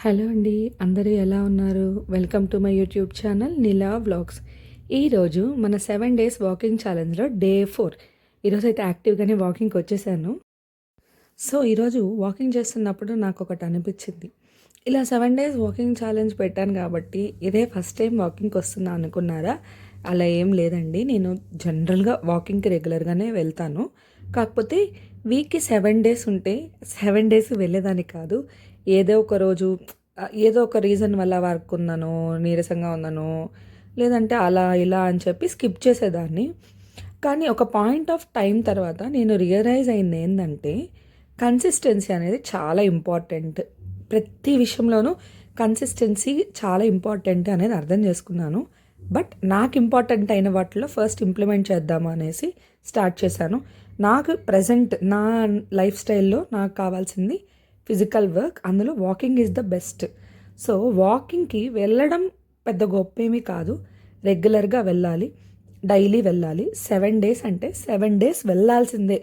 Hello అండి, అందరూ ఎలా ఉన్నారు? Welcome to my YouTube channel Neela vlogs. ఈరోజు మన 7 డేస్ వాకింగ్ ఛాలెంజ్లో డే 4. ఈరోజైతే యాక్టివ్గానే వాకింగ్కి వచ్చేసాను. సో ఈరోజు వాకింగ్ చేస్తున్నప్పుడు నాకు ఒకటి అనిపించింది. ఇలా 7 డేస్ వాకింగ్ ఛాలెంజ్ పెట్టాను కాబట్టి ఇదే ఫస్ట్ టైం వాకింగ్కి వస్తున్నా అనుకున్నారా? అలా ఏం లేదండి. నేను జనరల్గా వాకింగ్కి రెగ్యులర్గానే వెళ్తాను. కాకపోతే వీక్కి 7 డేస్ ఉంటే 7 డేస్ వెళ్ళేదాన్ని కాదు. ఏదో ఒక రోజు ఏదో ఒక రీజన్ వల్ల వర్క్ ఉందనో, నీరసంగా ఉందనో, లేదంటే అలా ఇలా అని చెప్పి స్కిప్ చేసేదాన్ని. కానీ ఒక పాయింట్ ఆఫ్ టైం తర్వాత నేను రియలైజ్ అయింది ఏంటంటే, కన్సిస్టెన్సీ అనేది చాలా ఇంపార్టెంట్. ప్రతి విషయంలోనూ కన్సిస్టెన్సీ చాలా ఇంపార్టెంట్ అనేది అర్థం చేసుకున్నాను. బట్ నాకు ఇంపార్టెంట్ అయిన వాటిలో ఫస్ట్ ఇంప్లిమెంట్ చేద్దాము అనేసి స్టార్ట్ చేశాను. నాకు ప్రజెంట్ నా లైఫ్ స్టైల్లో నాకు కావాల్సింది ఫిజికల్ వర్క్. అందులో walking is the best. So వాకింగ్కి వెళ్ళడం పెద్ద గొప్పేమీ కాదు. రెగ్యులర్గా వెళ్ళాలి, డైలీ వెళ్ళాలి. 7 డేస్ అంటే 7 డేస్ వెళ్ళాల్సిందే.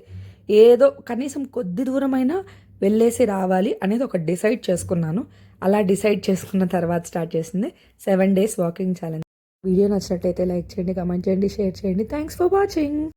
ఏదో కనీసం కొద్ది దూరమైనా వెళ్ళేసి రావాలి అనేది ఒక డిసైడ్ చేసుకున్నాను. అలా డిసైడ్ చేసుకున్న తర్వాత స్టార్ట్ చేసింది 7 డేస్ వాకింగ్ ఛాలెంజ్. వీడియో నచ్చినట్టయితే లైక్ చేయండి, కామెంట్ చేయండి, షేర్ చేయండి. Thanks for watching.